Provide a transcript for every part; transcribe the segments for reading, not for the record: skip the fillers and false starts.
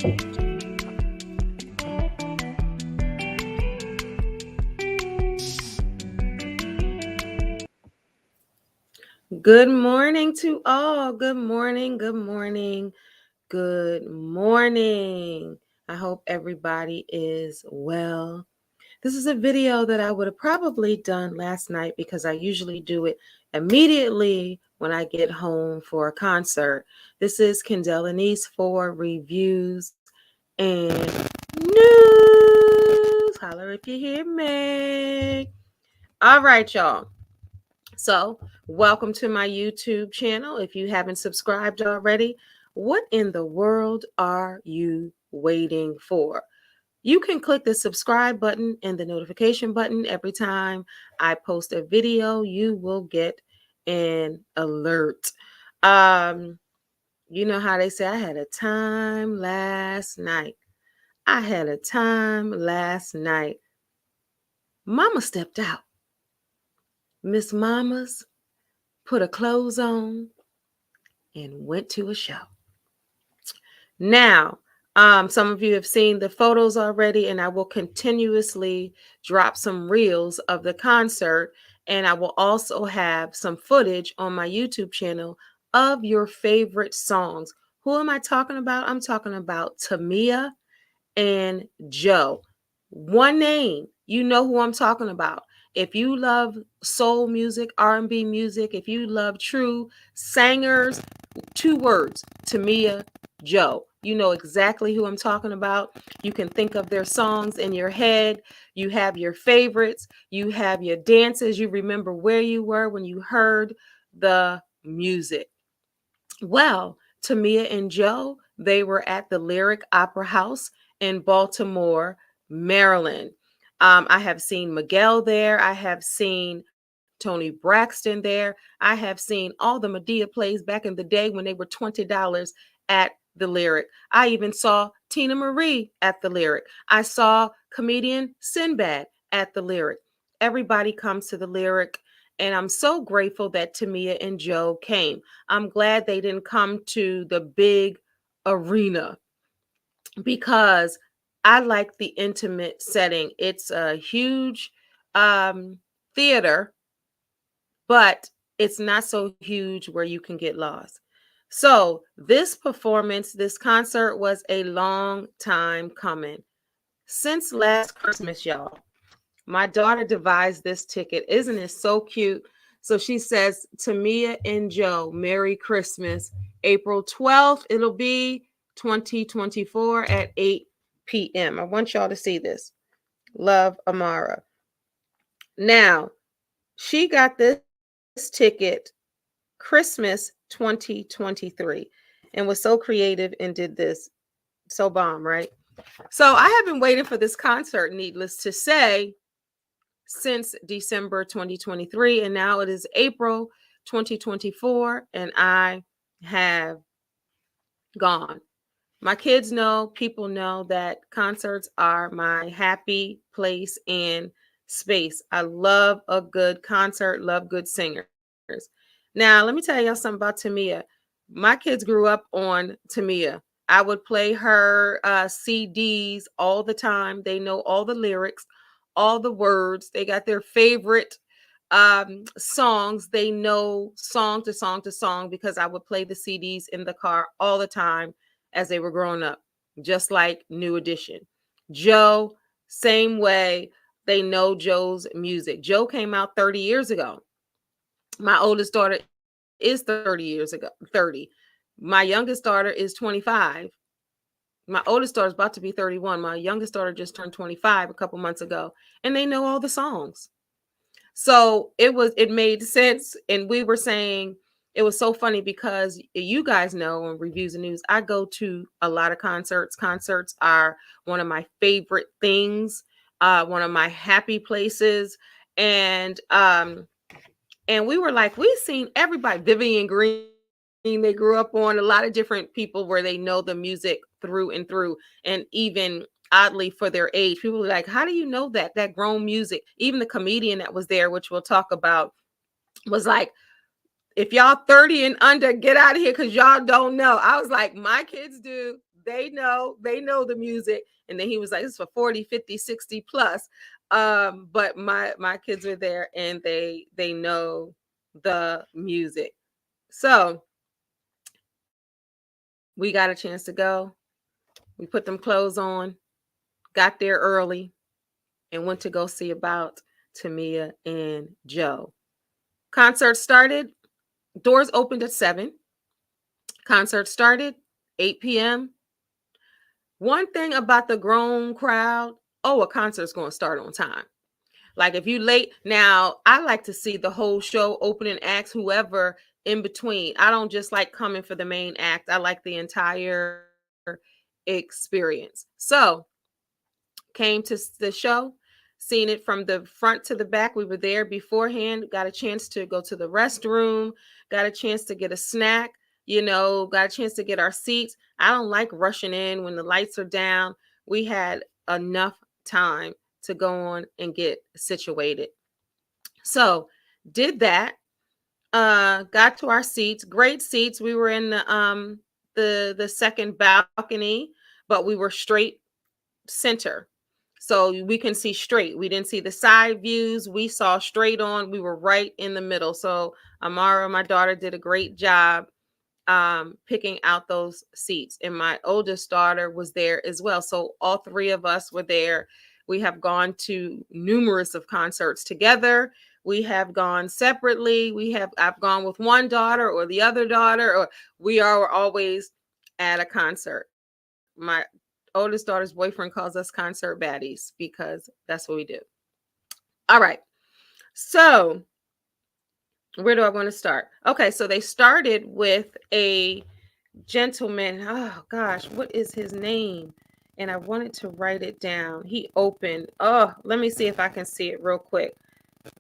Good morning to all. Good morning. Good morning. Good morning. I hope everybody is well. This is a video that I would have probably done last night because I usually do it immediately when I get home for a concert. This is Kendall Anise for reviews and news. Holler if you hear me. All right, y'all. So, welcome to my YouTube channel. If you haven't subscribed already, what in the world are you waiting for? You can click the subscribe button and the notification button. Every time I post a video, you will get an alert. You know how they say, I had a time last night. I had a time last night. Mama stepped out. Miss Mama's put her clothes on and went to a show. Now, some of you have seen the photos already, and I will continuously drop some reels of the concert, and I will also have some footage on my YouTube channel of your favorite songs. Who am I talking about? I'm talking about Tamia and Joe. One name, you know who I'm talking about. If you love soul music, R&B music, if you love true singers, 2 words, Tamia, Joe. You know exactly who I'm talking about. You can think of their songs in your head. You have your favorites. You have your dances. You remember where you were when you heard the music. Well, Tamia and Joe, they were at the Lyric Opera House in Baltimore, Maryland. I have seen Miguel there. I have seen Tony Braxton there. I have seen all the Medea plays back in the day when they were $20 at the Lyric. I even saw Tina Marie at the Lyric. I saw comedian Sinbad at the Lyric. Everybody comes to the Lyric, and I'm so grateful that Tamia and Joe came. I'm glad they didn't come to the big arena because I like the intimate setting. It's a huge theater, but it's not so huge where you can get lost. So this performance, this concert was a long time coming. Since last Christmas, y'all, my daughter devised this ticket. Isn't it so cute? So she says, Tamia and Joe, Merry Christmas. April 12th, it'll be 2024 at 8 p.m. I want y'all to see this. Love, Amara. Now, she got this ticket Christmas 2023 and was so creative and did this. So bomb, right? So I have been waiting for this concert, needless to say, since December 2023, and now it is April 2024, and I have gone. My kids know, people know that concerts are my happy place and space. I love a good concert, love good singers. Now, let me tell y'all something about Tamia. My kids grew up on Tamia. I would play her CDs all the time. They know all the lyrics, all the words. They got their favorite songs. They know song to song to song because I would play the CDs in the car all the time as they were growing up, just like New Edition. Joe, same way. They know Joe's music. Joe came out 30 years ago. My oldest daughter is 30 years ago, 30. My youngest daughter is 25. My oldest daughter is about to be 31. My youngest daughter just turned 25 a couple months ago, and they know all the songs. So it made sense. And we were saying it was so funny because you guys know on Reviews and News, I go to a lot of concerts. Concerts are one of my favorite things, one of my happy places. And we were like, we've seen everybody. Vivian Green, they grew up on a lot of different people where they know the music through and through. And even oddly for their age, people were like, how do you know that grown music? Even the comedian that was there, which we'll talk about, was like, if y'all 30 and under, get out of here because y'all don't know. I was like, my kids do. they know the music. And then he was like, it's for 40, 50, 60 plus. But my kids are there and they know the music. So we got a chance to go. We put them clothes on, got there early, and went to go see about Tamia and Joe. Concert started, doors opened at 7. Concert started 8 p.m. One thing about the grown crowd, oh, a concert's going to start on time. Like if you late, now I like to see the whole show, opening acts, whoever in between. I don't just like coming for the main act. I like the entire experience. So came to the show, seen it from the front to the back. We were there beforehand, got a chance to go to the restroom, got a chance to get a snack, got a chance to get our seats. I don't like rushing in when the lights are down. We had enough time to go on and get situated. So, did that. Got to our seats, great seats. We were in the second balcony, but we were straight center. So we can see straight. We didn't see the side views. We saw straight on. We were right in the middle. So Amara, my daughter, did a great job picking out those seats. And my oldest daughter was there as well. So all three of us were there. We have gone to numerous of concerts together. We have gone separately. I've gone with one daughter or the other daughter, or we are always at a concert. My oldest daughter's boyfriend calls us concert baddies because that's what we do. All right. So where do I want to start? Okay, so they started with a gentleman. Oh gosh, what is his name? And I wanted to write it down. He opened. Oh, let me see if I can see it real quick.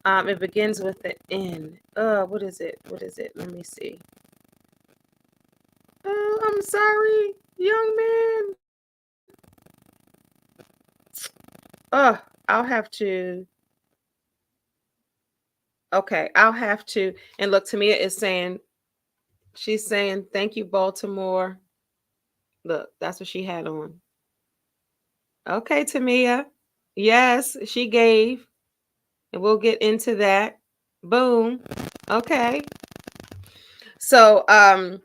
It begins with the N. What is it? What is it? Let me see. Oh, I'm sorry, young man. I'll have to. Okay, I'll have to. And look, Tamia is saying, she's saying, thank you, Baltimore. Look, that's what she had on. Okay, Tamia. Yes, she gave. And we'll get into that. Boom. Okay. So I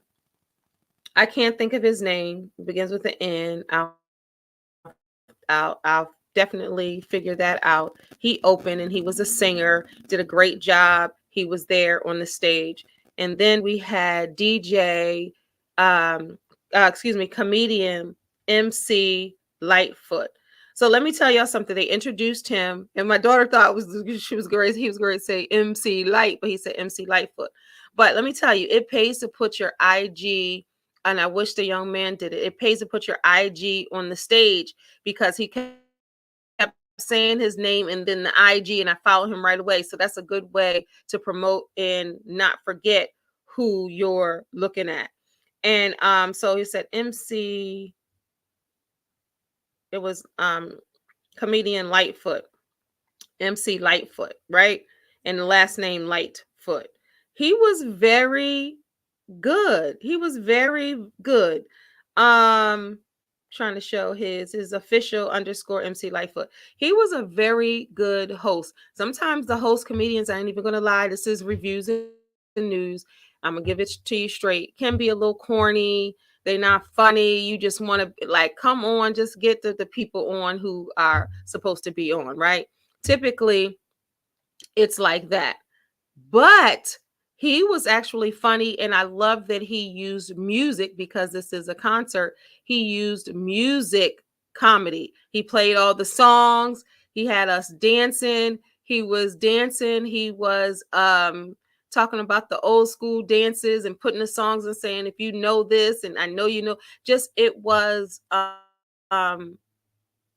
can't think of his name. It begins with an N. I'll definitely figure that out. He opened and he was a singer, did a great job. He was there on the stage. And then we had DJ, comedian MC Lightfoot. So let me tell y'all something. They introduced him, and my daughter thought she was great. He was great to say MC Light, but he said MC Lightfoot. But let me tell you, it pays to put your IG, and I wish the young man did it. It pays to put your IG on the stage because he kept saying his name and then the IG, and I followed him right away. So that's a good way to promote and not forget who you're looking at. And so he said MC. It was comedian Lightfoot, MC Lightfoot, right? And the last name Lightfoot. He was very good. He was very good. Trying to show his official _ MC Lightfoot. He was a very good host. Sometimes the host comedians, I ain't even gonna lie, this is reviews and news. I'm gonna give it to you straight. Can be a little corny. They're not funny. You just want to like, come on, just get the people on who are supposed to be on, right? Typically, it's like that. But he was actually funny, and I love that he used music because this is a concert. He used music comedy. He played all the songs. He had us dancing. He was dancing. He was talking about the old school dances and putting the songs and saying, if you know this, and I know you know, just it was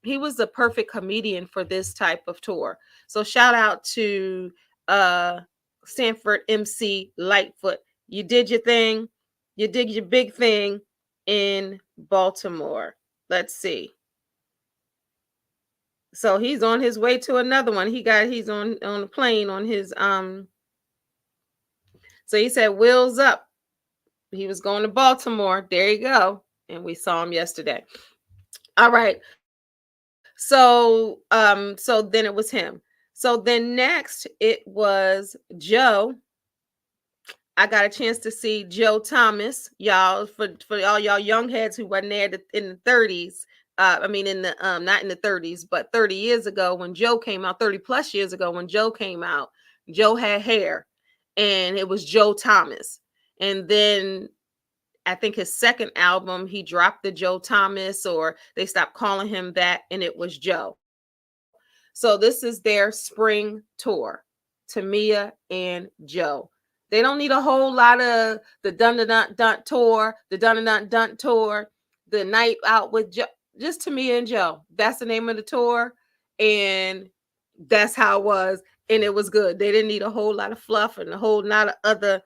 he was the perfect comedian for this type of tour. So shout out to uh Sanford MC Lightfoot. You did your thing. You did your big thing in Baltimore. Let's see. So he's on his way to another one. He's on a plane on his so he said wheels up. He was going to Baltimore. There you go. and we saw him yesterday. All right. So then it was him. So then next it was Joe. I got a chance to see Joe Thomas, y'all, for all y'all young heads who wasn't there in the 30s. I mean, in the not in the 30s, but 30 years ago when Joe came out, 30 plus years ago when Joe came out, Joe had hair, and it was Joe Thomas. And then I think his second album, he dropped the Joe Thomas, or they stopped calling him that, and it was Joe. So this is their spring tour, Tamia and Joe. They don't need a whole lot of the Dun Dun Dun Dun tour, the Dun Dun Dun Dun tour, the night out with Joe. Just Tamia and Joe. That's the name of the tour, and that's how it was, and it was good. They didn't need a whole lot of fluff and a whole lot of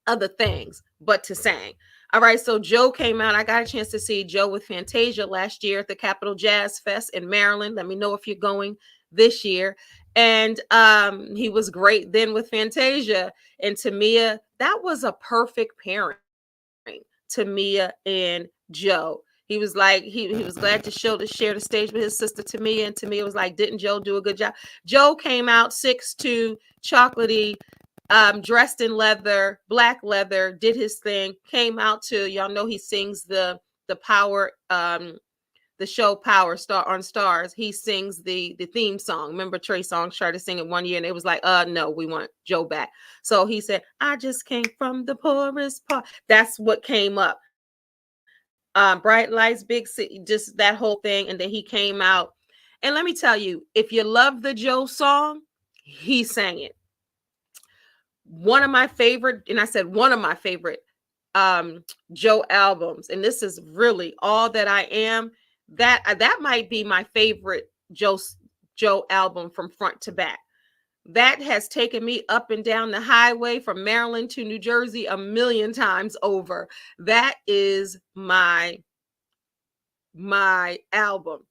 other things, but to sing. All right, so Joe came out. I got a chance to see Joe with Fantasia last year at the Capitol Jazz Fest in Maryland. Let me know if you're going this year. And he was great then with Fantasia. And Tamia, that was a perfect pairing. Tamia and Joe. He was like, he was glad to share the stage with his sister Tamia. And Tamia was like, didn't Joe do a good job? Joe came out 6'2", chocolatey, dressed in leather, black leather, did his thing, came out to, y'all know he sings the power, the show Power Star on Stars. He sings the theme song. Remember Trey Songz tried to sing it one year and it was like, no, we want Joe back. So he said, I just came from the poorest part. That's what came up. Bright Lights, Big City, just that whole thing. And then he came out. And let me tell you, if you love the Joe song, he sang it. One of my favorite, and I said one of my favorite Joe albums, and this is really All That I Am. That might be my favorite Joe album from front to back. That has taken me up and down the highway from Maryland to New Jersey a million times over. That is my album.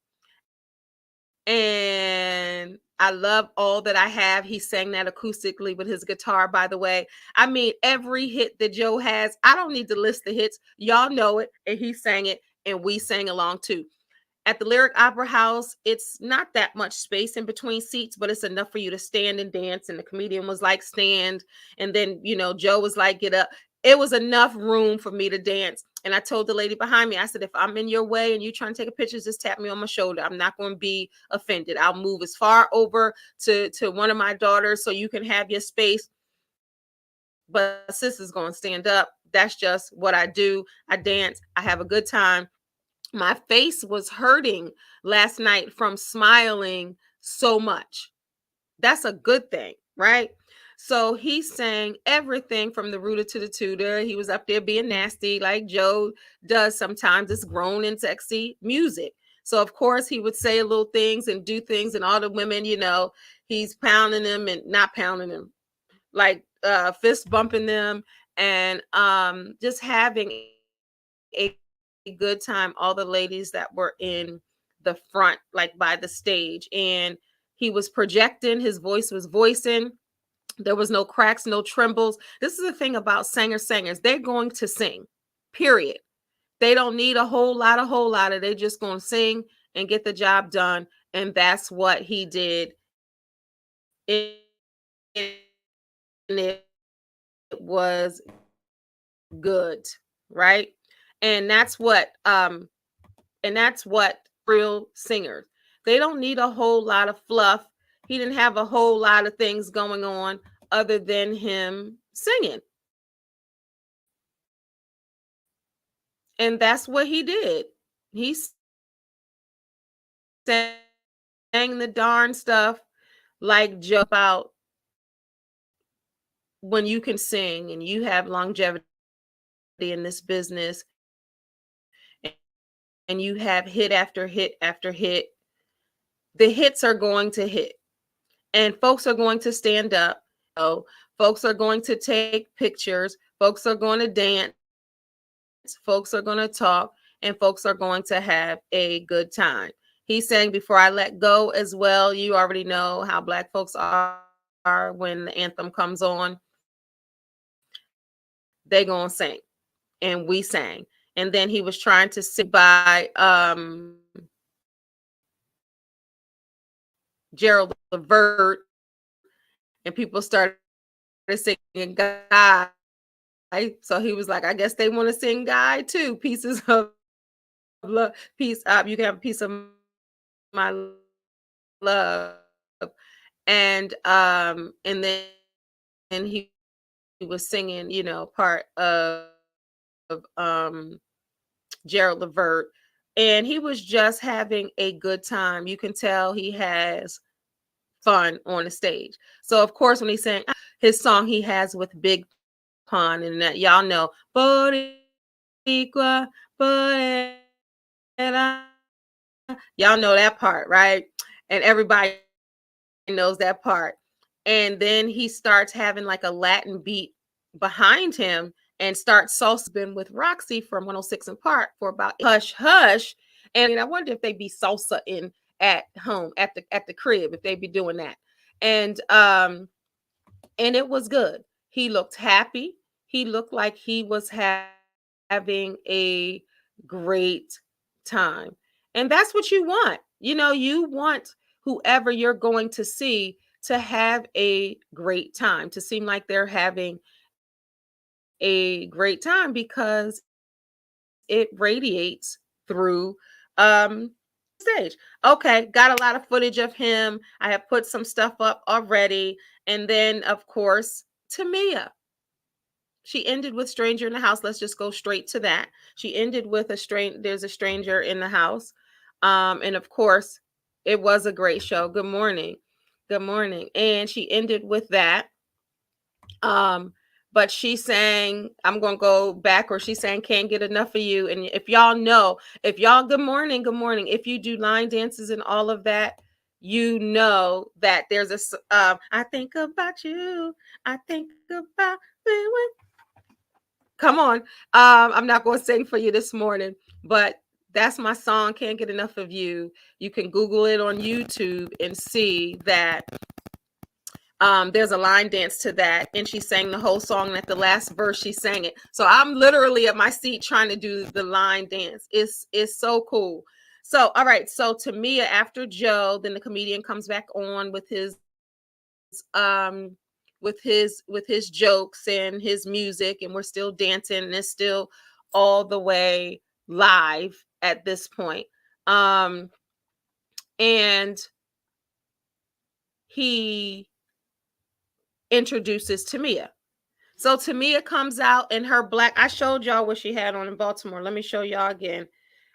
And I love All That I Have. He sang that acoustically with his guitar, by the way. I mean, every hit that Joe has, I don't need to list the hits. Y'all know it, and he sang it, and we sang along too. At the Lyric Opera House, it's not that much space in between seats, but it's enough for you to stand and dance. And the comedian was like, stand. And then, Joe was like, get up. It was enough room for me to dance. And I told the lady behind me, I said, if I'm in your way and you trying to take a picture, just tap me on my shoulder. I'm not going to be offended. I'll move as far over to one of my daughters so you can have your space. But sis is going to stand up. That's just what I do. I dance. I have a good time. My face was hurting last night from smiling so much. That's a good thing, right? So he sang everything from the rooter to the tutor. He was up there being nasty like Joe does sometimes. It's grown and sexy music. So of course he would say little things and do things, and all the women, he's pounding them and not pounding them, like fist bumping them, and just having a good time. All the ladies that were in the front, like by the stage, and he was projecting, his voice was voicing. There was no cracks, no trembles. This is the thing about singers. They're going to sing, period. They don't need a whole lot of, they just going to sing and get the job done. And that's what he did. And it was good, right? And that's what real singers. They don't need a whole lot of fluff. He didn't have a whole lot of things going on other than him singing. And that's what he did. He sang the darn stuff like Joe about when you can sing and you have longevity in this business and you have hit after hit after hit. The hits are going to hit. And folks are going to stand up. Folks are going to take pictures. Folks are going to dance. Folks are going to talk. And folks are going to have a good time. He's saying, before I let go as well. You already know how black folks are when the anthem comes on. They gonna sing, and we sang. And and then he was trying to sing by Gerald Levert, and people started singing Guy. So he was like, I guess they want to sing Guy too. Pieces of love, peace up. You can have a piece of my love. And then he was singing, part of Gerald Levert, and he was just having a good time. You can tell he has fun on the stage. So of course, when he sang his song he has with Big Pun, and that y'all know, Boricua, Borera. Y'all know that part, right? And everybody knows that part. And then he starts having like a Latin beat behind him and starts salsa with Roxy from 106 and Park for about Hush Hush. And I wonder if they be salsa in at home at the crib, if they be doing that. And it was good. He looked happy. He looked like he was having a great time. And that's what you want. You want whoever you're going to see to have a great time, to seem like they're having a great time, because it radiates through stage. Okay, got a lot of footage of him. I have put some stuff up already. And then, of course, Tamia. She ended with Stranger in the House. Let's just go straight to that. She ended with there's a stranger in the house. And of course, it was a great show. Good morning. Good morning. And she ended with that. But she sang, I'm gonna go back, or she sang Can't Get Enough of You. And if y'all know, good morning, good morning. If you do line dances and all of that, you know that there's I think about you. I think about you. Come on. I'm not going to sing for you this morning, but that's my song, Can't Get Enough of You. You can Google it on YouTube and see that there's a line dance to that, and she sang the whole song, and at the last verse she sang it. So I'm literally at my seat trying to do the line dance. It's so cool. So all right, so Tamia, after Joe, then the comedian comes back on with his jokes and his music, and we're still dancing, and it's still all the way live at this point. And he introduces Tamia. So Tamia comes out in her black. I showed y'all what she had on in Baltimore. Let me show y'all again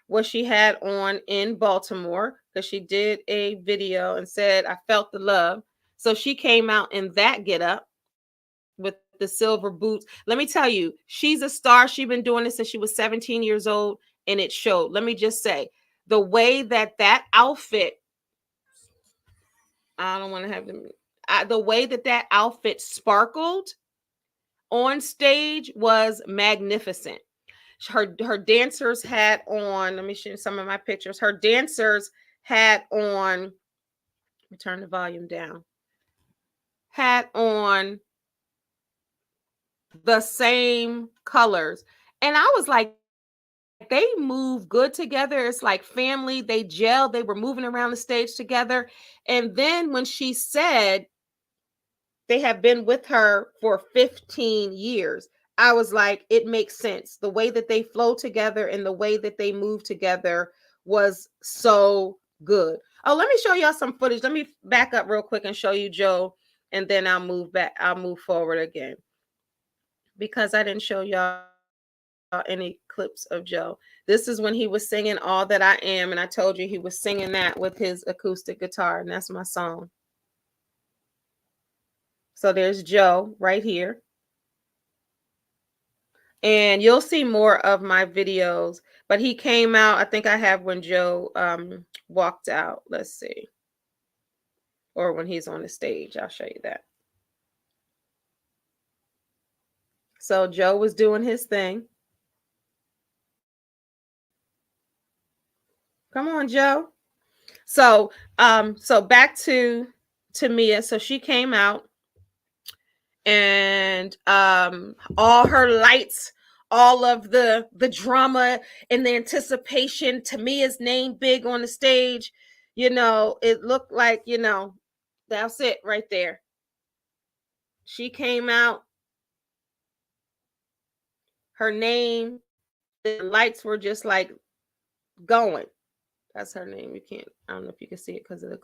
what she had on in Baltimore, because she did a video and said, I felt the love. So she came out in that getup with the silver boots. Let me tell you, she's a star. She's been doing this since she was 17 years old, and it showed. Let me just say, the way that outfit, I don't want to have them, the way that outfit sparkled on stage was magnificent. Her dancers had on, let me show you some of my pictures. Her dancers had on, let me turn the volume down, had on the same colors. And I was like, they move good together. It's like family. They gel. They were moving around the stage together. And then when she said they have been with her for 15 years, I was like, it makes sense. The way that they flow together and the way that they move together was so good. Oh, let me show y'all some footage. Let me back up real quick and show you Joe, and then I'll move back. I'll move forward again, because I didn't show y'all any clips of Joe. This is when he was singing All That I Am, and I told you he was singing that with his acoustic guitar, and that's my song. So there's Joe right here. And you'll see more of my videos, but he came out, I think I have when Joe walked out. Let's see. Or when he's on the stage, I'll show you that. So Joe was doing his thing. Come on, Joe. So back to Tamia. So she came out, and all her lights all of the drama and the anticipation. Tamia's name big on the stage. It looked like, that's it right there. She came out, her name, the lights were just like going. That's her name. You can't, I don't know if you can see it because of the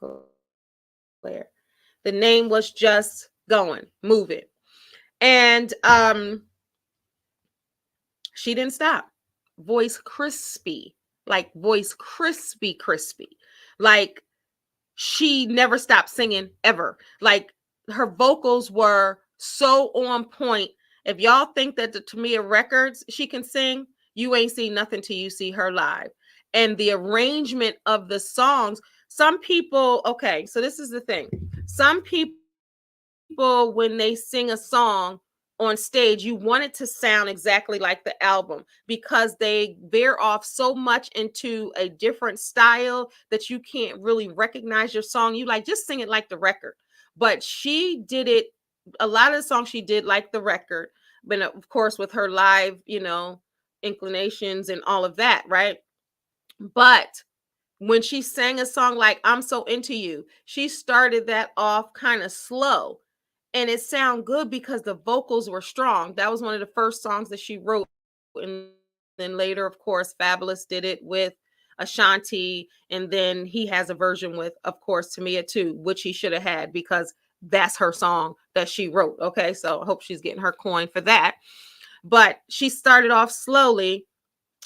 glare. The name was just going, moving. And she didn't stop. Voice crispy, like voice crispy. Like she never stopped singing ever. Like her vocals were so on point. If y'all think that the Tamia records she can sing, you ain't seen nothing till you see her live. And the arrangement of the songs, some people, okay, so this is the thing. Some people, when they sing a song on stage, you want it to sound exactly like the album because they veer off so much into a different style that you can't really recognize your song. You like, just sing it like the record. But she did it, a lot of the songs she did like the record, but of course with her live, inclinations and all of that, right? But when she sang a song like I'm So Into You, she started that off kind of slow, and it sounded good because the vocals were strong. That was one of the first songs that she wrote. And then later, of course, Fabulous did it with Ashanti. And then he has a version with, of course, Tamia too, which he should have had because that's her song that she wrote. Okay. So I hope she's getting her coin for that. But she started off slowly,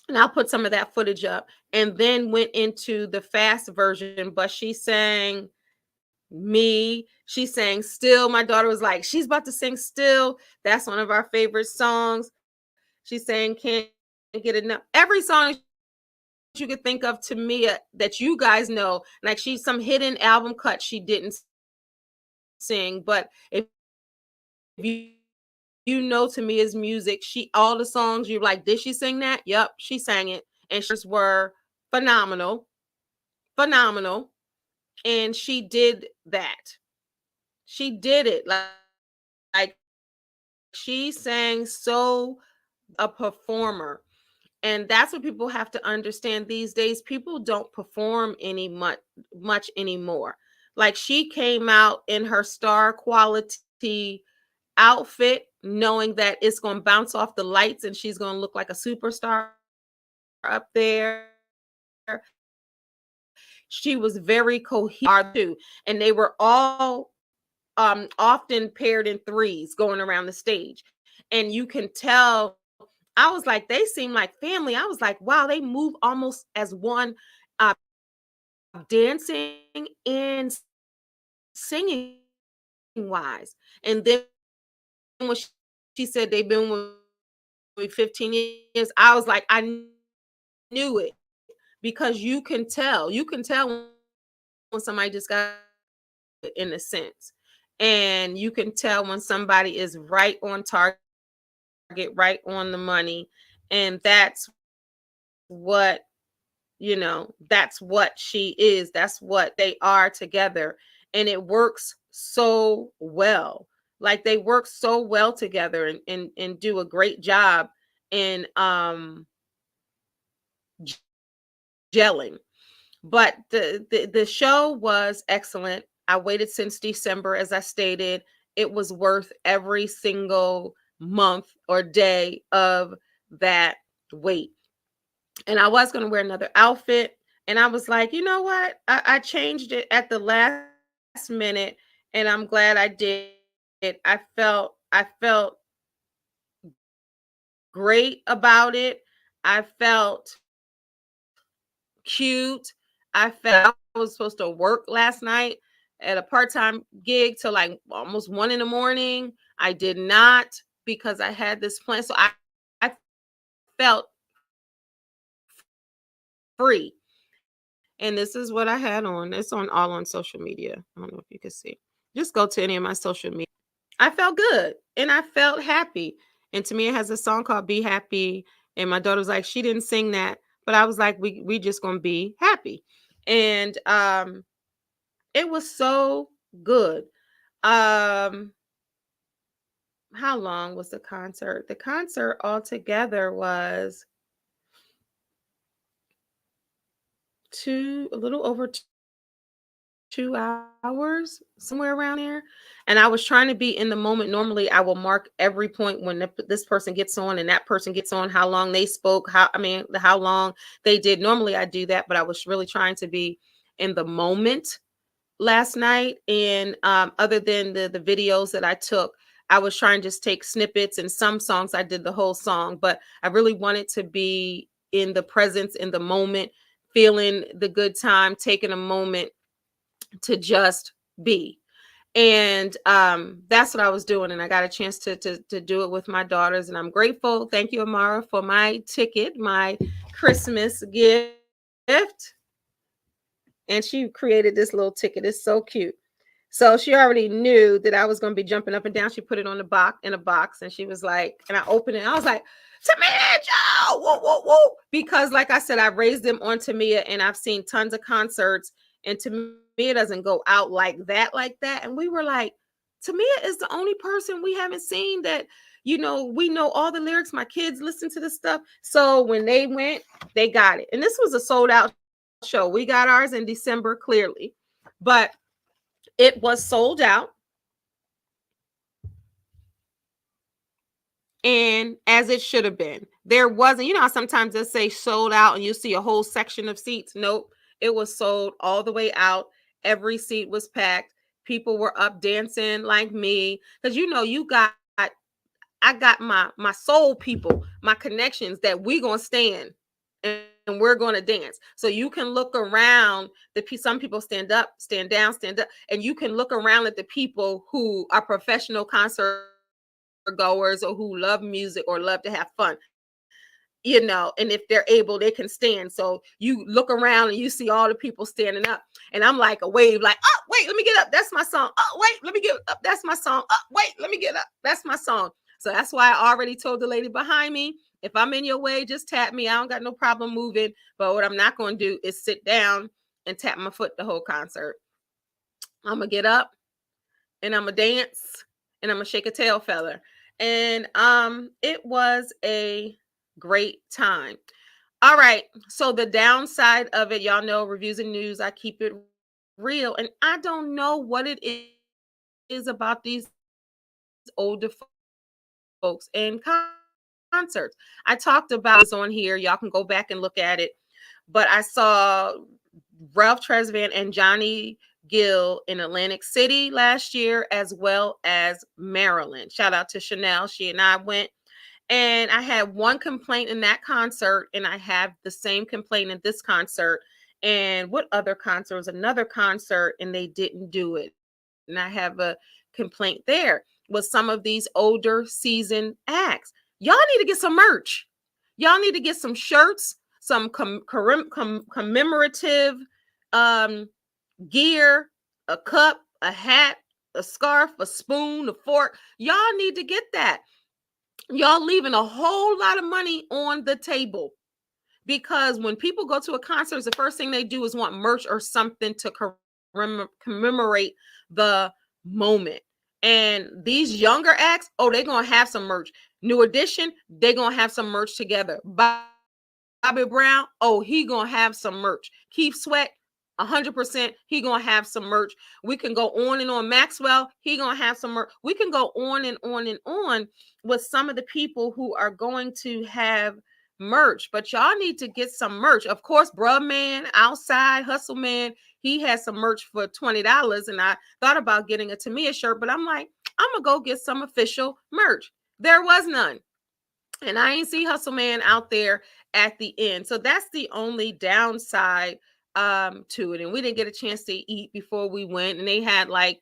and I'll put some of that footage up, and then went into the fast version. But she sang Me, she sang Still. My daughter was like, she's about to sing Still. That's one of our favorite songs. She sang Can't Get Enough. Every song you could think of to me that you guys know, like she's some hidden album cut she didn't sing. But if you know Tamia's music, she, all the songs you're like, did she sing that? Yep, she sang it, and she were phenomenal, phenomenal. And she did that. She did it like she sang so, a performer. And that's what people have to understand these days. People don't perform much anymore. Like she came out in her star quality outfit, knowing that it's going to bounce off the lights and she's going to look like a superstar up there. She was very coherent too, and they were all often paired in threes going around the stage, and you can tell. I was like, they seem like family. I was like, wow, they move almost as one, uh, dancing and singing wise. And then when she said they've been with me 15 years, I was like, I knew it because you can tell when somebody just got it, in a sense. And you can tell when somebody is right on target, right on the money. And that's what, that's what she is. That's what they are together. And it works so well. Like they work so well together, and do a great job in gelling. But the show was excellent. I waited since December, as I stated. It was worth every single month or day of that wait. And I was going to wear another outfit. And I was like, you know what? I changed it at the last minute, and I'm glad I did. I felt great about it. I felt cute. I felt I was supposed to work last night at a part-time gig till like almost 1 a.m. I did not, because I had this plan. So I felt free. And this is what I had on. It's on all on social media. I don't know if you can see. Just go to any of my social media. I felt good and I felt happy. And Tamia has a song called Be Happy. And my daughter was like, she didn't sing that. But I was like, we just gonna be happy. And it was so good. Um how long was the concert? The concert altogether was a little over 2 hours, somewhere around there. And I was trying to be in the moment. Normally, I will mark every point when this person gets on and that person gets on, how long they spoke, how long they did. Normally, I do that, but I was really trying to be in the moment last night. And other than the videos that I took, I was trying to just take snippets, and some songs I did the whole song, but I really wanted to be in the presence, in the moment, feeling the good time, taking a moment to just be. And that's what I was doing, and I got a chance to do it with my daughters, and I'm grateful. Thank you, Amara, for my ticket, my Christmas gift. And she created this little ticket. It's so cute. So she already knew that I was going to be jumping up and down. She put it on the box, in a box, and she was like, and I opened it. And I was like, Tamia, Joe, whoa, whoa, whoa. Because like I said, I raised them on Tamia, and I've seen tons of concerts, and Tamia doesn't go out like that, like that. And we were like, Tamia is the only person we haven't seen that, we know all the lyrics. My kids listen to this stuff. So when they went, they got it. And this was a sold out show. We got ours in December, clearly, but it was sold out. And as it should have been, there wasn't, how sometimes they say sold out and you see a whole section of seats. Nope, it was sold all the way out. Every seat was packed. People were up dancing like me, because I got my soul people, my connections, that we gonna stand and we're gonna dance. So you can look around some people stand up, stand down, stand up, and you can look around at the people who are professional concert goers or who love music or love to have fun. And if they're able, they can stand. So you look around and you see all the people standing up, and I'm like a wave, like, oh wait, let me get up, that's my song. Oh wait, let me get up, that's my song. Oh wait, let me get up, that's my song. So that's why I already told the lady behind me, if I'm in your way, just tap me. I don't got no problem moving. But what I'm not going to do is sit down and tap my foot the whole concert. I'm gonna get up and I'm gonna dance and I'm gonna shake a tail feather. And it was a great time. All right. So the downside of it, y'all know, reviews and news, I keep it real. And I don't know what it is about these older folks and concerts. I talked about this on here. Y'all can go back and look at it. But I saw Ralph Tresvant and Johnny Gill in Atlantic City last year, as well as Maryland. Shout out to Chanel. She and I went. And I had one complaint in that concert, and I have the same complaint in this concert. And what other concert? Was another concert, and they didn't do it. And I have a complaint there with some of these older seasoned acts. Y'all need to get some merch. Y'all need to get some shirts, some commemorative gear, a cup, a hat, a scarf, a spoon, a fork. Y'all need to get that. Y'all leaving a whole lot of money on the table, because when people go to a concert, the first thing they do is want merch or something to commemorate the moment. And these younger acts, oh, they're going to have some merch. New Edition, they're going to have some merch together. Bobby Brown, oh, he going to have some merch. Keith Sweat, 100%, he going to have some merch. We can go on and on. Maxwell, he going to have some merch. We can go on and on and on with some of the people who are going to have merch. But y'all need to get some merch. Of course, Bruh Man, Outside Hustle Man, he has some merch for $20. And I thought about getting a Tamia shirt, but I'm like, I'm going to go get some official merch. There was none. And I ain't see Hustle Man out there at the end. So that's the only downside to it. And we didn't get a chance to eat before we went. And they had like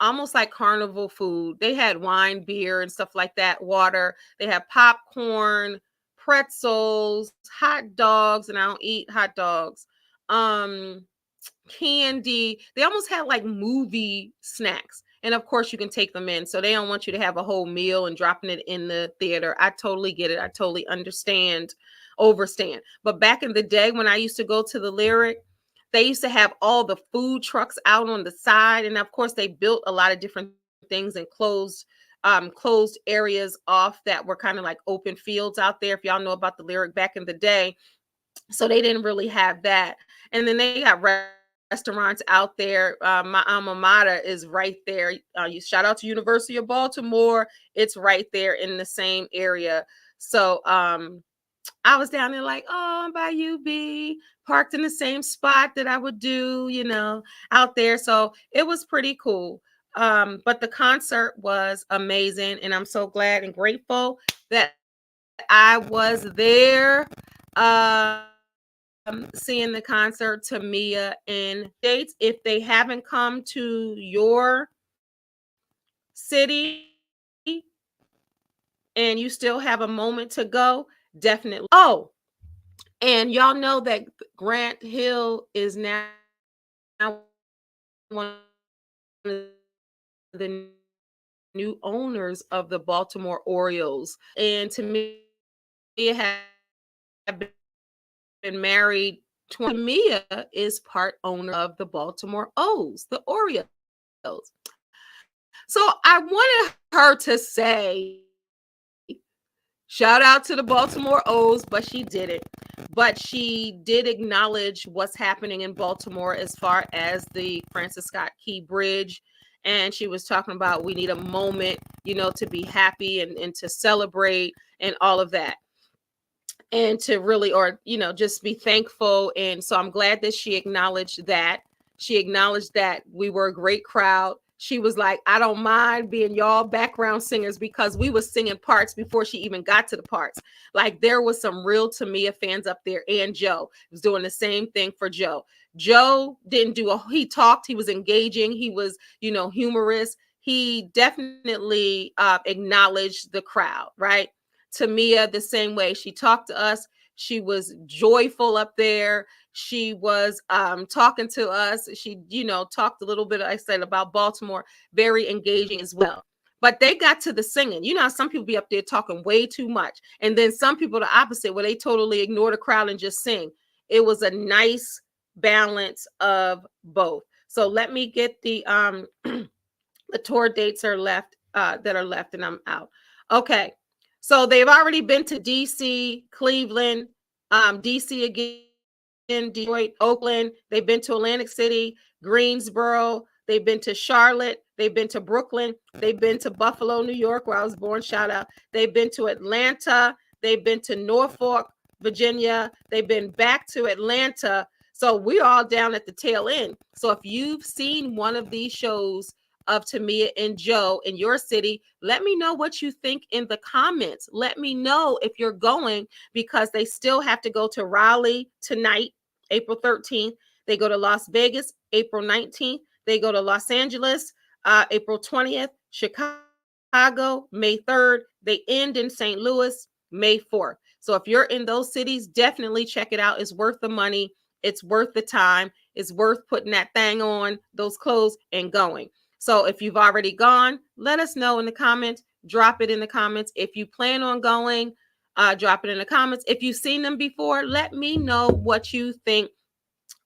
almost like carnival food. They had wine, beer, and stuff like that, water. They had popcorn, pretzels, hot dogs, and I don't eat hot dogs. Candy. They almost had like movie snacks. And of course, you can take them in. So they don't want you to have a whole meal and dropping it in the theater. I totally get it. I totally overstand. But back in the day when I used to go to the Lyric, they used to have all the food trucks out on the side. And of course, they built a lot of different things and closed closed areas off that were kind of like open fields out there. If y'all know about the lyric back in the day, so they didn't really have that. And then they got restaurants out there. My alma mater is right there. You shout out to University of Baltimore. It's right there in the same area. So I was down there like, oh, I'm by UB, parked in the same spot that I would do, out there. So it was pretty cool. But the concert was amazing, and I'm so glad and grateful that I was there. Seeing the concert, Tamia and dates. If they haven't come to your city and you still have a moment to go, definitely. Oh, and y'all know that Grant Hill is now one of the new owners of the Baltimore Orioles. And to me, it had been married. Tamia is part owner of the Baltimore O's, the Orioles. So I wanted her to say, shout out to the Baltimore O's, but she didn't. But she did acknowledge what's happening in Baltimore as far as the Francis Scott Key Bridge. And she was talking about we need a moment, to be happy and to celebrate and all of that. And to really, or, just be thankful. And so I'm glad that she acknowledged that. She acknowledged that we were a great crowd. She was like, I don't mind being y'all background singers, because we was singing parts before she even got to the parts. Like, there was some real Tamia fans up there, and Joe was doing the same thing for Joe. Joe didn't he talked, he was engaging, he was, humorous. He definitely acknowledged the crowd, right? Tamia, the same way. She talked to us. She was joyful up there. She was talking to us. She, talked a little bit, I said, about Baltimore, very engaging as well. But they got to the singing. You know how some people be up there talking way too much. And then some people the opposite, where they totally ignore the crowd and just sing. It was a nice balance of both. So let me get the the tour dates are left that are left, and I'm out. Okay. So they've already been to DC, Cleveland, DC again, Detroit, Oakland. They've been to Atlantic City, Greensboro. They've been to Charlotte. They've been to Brooklyn. They've been to Buffalo, New York, where I was born. Shout out. They've been to Atlanta. They've been to Norfolk, Virginia. They've been back to Atlanta. So we're all down at the tail end. So if you've seen one of these shows of Tamia and Joe in your city, let me know what you think in the comments. Let me know if you're going, because they still have to go to Raleigh tonight, April 13th. They go to Las Vegas, April 19th. They go to Los Angeles, April 20th, Chicago, May 3rd. They end in St. Louis, May 4th. So if you're in those cities, definitely check it out. It's worth the money. It's worth the time. It's worth putting that thing on, those clothes, and going. So if you've already gone, let us know in the comments. Drop it in the comments. If you plan on going, drop it in the comments. If you've seen them before, let me know what you think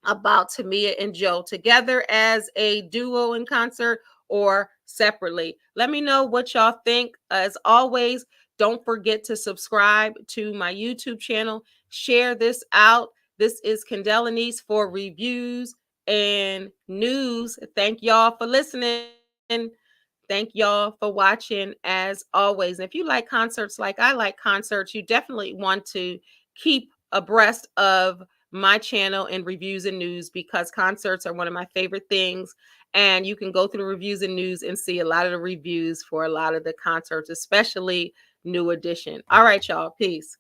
about Tamia and Joe, together as a duo in concert or separately. Let me know what y'all think. As always, don't forget to subscribe to my YouTube channel. Share this out. This is Candelanice for reviews and news. Thank y'all for listening. Thank y'all for watching, as always. And if you like concerts like I like concerts, you definitely want to keep abreast of my channel and reviews and news, because concerts are one of my favorite things. And you can go through the reviews and news and see a lot of the reviews for a lot of the concerts, especially New Edition. All right, y'all. Peace.